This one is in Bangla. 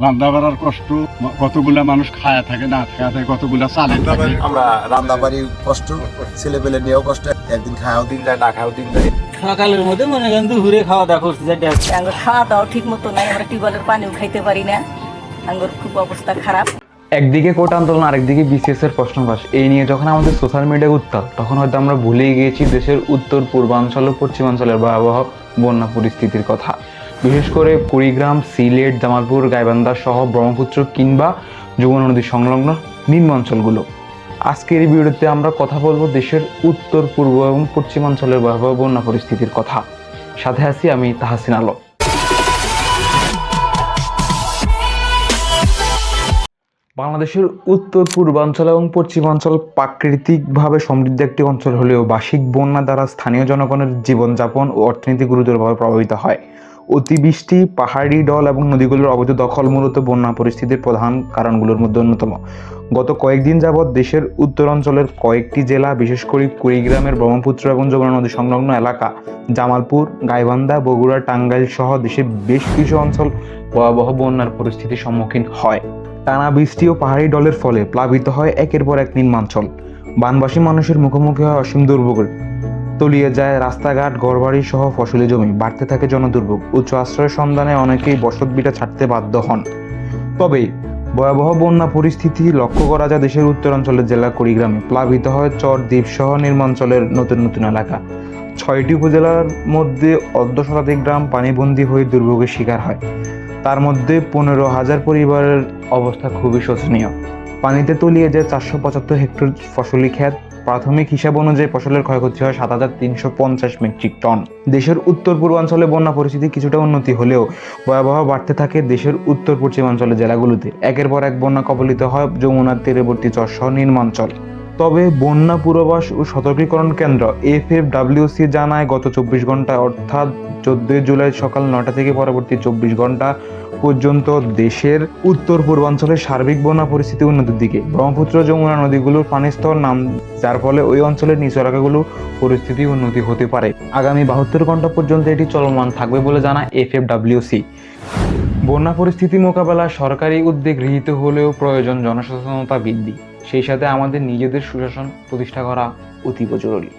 রান্না বাড়ার কষ্ট, কতগুলা মানুষ খায়া থাকে না খায়া থাকে, কতগুলা চালে থাকে। আমরা রান্না বাড়ির কষ্ট, ছেলে পেলে নিয়েও কষ্ট, একদিন খাওয়াও দিন যায়, না খাওয়াও দিন যায়। সকালের মধ্যে মনে করেন দুপুরে খাওয়া দাওয়া করছি, আঙ্গুর খাওয়া দাওয়া ঠিক মতো নাই, আমরা টিউবওয়েলের পানিও খাইতে পারি না, আঙ্গুর খুব অবস্থা খারাপ। একদিকে কোটা আন্দোলন, আরেকদিকে বিসিএস এর প্রশ্নবাস, এই নিয়ে যখন আমাদের সোশ্যাল মিডিয়া উত্তাল, তখন হয়তো আমরা ভুলেই গিয়েছি দেশের উত্তর পূর্বাঞ্চল ও পশ্চিমাঞ্চলের ভয়াবহ বন্যা পরিস্থিতির কথা। বিশেষ করে কুড়িগ্রাম, সিলেট, জামালপুর, গাইবান্ধা সহ ব্রহ্মপুত্র কিংবা যমুনা নদী সংলগ্ন নিম্নাঞ্চলগুলো। আজকের এই ভিডিওতে আমরা কথা বলবো দেশের উত্তর পূর্ব এবং পশ্চিমাঞ্চলের ভয়াবহ বন্যা পরিস্থিতির কথা। সাথে আছি আমি তাহসিন আলম। বাংলাদেশের উত্তর পূর্বাঞ্চল এবং পশ্চিমাঞ্চল প্রাকৃতিকভাবে সমৃদ্ধ একটি অঞ্চল হলেও বার্ষিক বন্যা দ্বারা স্থানীয় জনগণের জীবনযাপন ও অর্থনীতি গুরুতরভাবে প্রভাবিত হয়। অতিবৃষ্টি, পাহাড়ি ঢল এবং নদীগুলোর অবৈধ দখল মূলত বন্যা পরিস্থিতির প্রধান কারণগুলোর মধ্যে অন্যতম। গত কয়েকদিন যাবৎ দেশের উত্তরাঞ্চলের কয়েকটি জেলা, বিশেষ করে কুড়িগ্রামের ব্রহ্মপুত্র এবং যমুনা নদী সংলগ্ন এলাকা, জামালপুর, গাইবান্ধা, বগুড়া, টাঙ্গাইল সহ দেশের বেশ কিছু অঞ্চল ভয়াবহ বন্যার পরিস্থিতির সম্মুখীন হয়। টানা বৃষ্টি ও পাহাড়ি ঢলের ফলে প্লাবিত হয় একের পর এক নিম্নাঞ্চল। বানবাসী মানুষের মুখোমুখি হয় অসীম দুর্ভোগের। তলিয়ে যায় রাস্তাঘাট, ঘরবাড়ি সহ ফসলি জমি, বাড়তে থাকে জনদুর্ভোগ। উচ্চ আশ্রয়ের সন্ধানে অনেকেই বসতভিটা ছাড়তে বাধ্য হন। তবে ভয়াবহ বন্যা পরিস্থিতি লক্ষ্য করা যায় দেশের উত্তরাঞ্চলের জেলা কুড়িগ্রামে। প্লাবিত হয় চর, দ্বীপ সহ নিম্নাঞ্চলের নতুন নতুন এলাকা। 6টি উপজেলার মধ্যে অর্ধ শতাধিক গ্রাম পানিবন্দী হয়ে দুর্ভোগের শিকার হয়। তার মধ্যে 15,000 পরিবারের অবস্থা খুবই শোচনীয়। পানিতে তলিয়ে যায় 475 হেক্টর ফসলি ক্ষেত। প্রাথমিক হিসাব অনুযায়ী ফসলের ক্ষয়ক্ষতি হয় 7,350 মেট্রিক টন। দেশের উত্তর পূর্বাঞ্চলে বন্যা পরিস্থিতি কিছুটা উন্নতি হলেও ভয়াবহ বাড়তে থাকে দেশের উত্তর পশ্চিমাঞ্চলের জেলাগুলোতে। একের পর এক বন্যা কবলিত হয় যমুনার তীরবর্তী চরসহ নিম্নাঞ্চল। তবে বন্যা পূর্বাভাস ও সতর্কীকরণ কেন্দ্র FFWC জানায়, গত 24 ঘন্টায় অর্থাৎ 14 জুলাই সকাল 9টা থেকে পরবর্তী 24 ঘন্টা পর্যন্ত দেশের উত্তর পূর্বাঞ্চলের সার্বিক বন্যা পরিস্থিতি উন্নতির দিকে। ব্রহ্মপুত্র, যমুনা নদীগুলোর পানিস্তর নাম, যার ফলে ওই অঞ্চলের নিচু এলাকাগুলোর পরিস্থিতি উন্নতি হতে পারে। আগামী 72 ঘন্টা পর্যন্ত এটি চলমান থাকবে বলে জানায় FFWC। বন্যা পরিস্থিতি মোকাবেলায় সরকারি উদ্যোগ গৃহীত হলেও প্রয়োজন জনসচেতনতা বৃদ্ধি। সেই সাথে আমাদের নিজেদের সুশাসন প্রতিষ্ঠা করা অতীব জরুরি।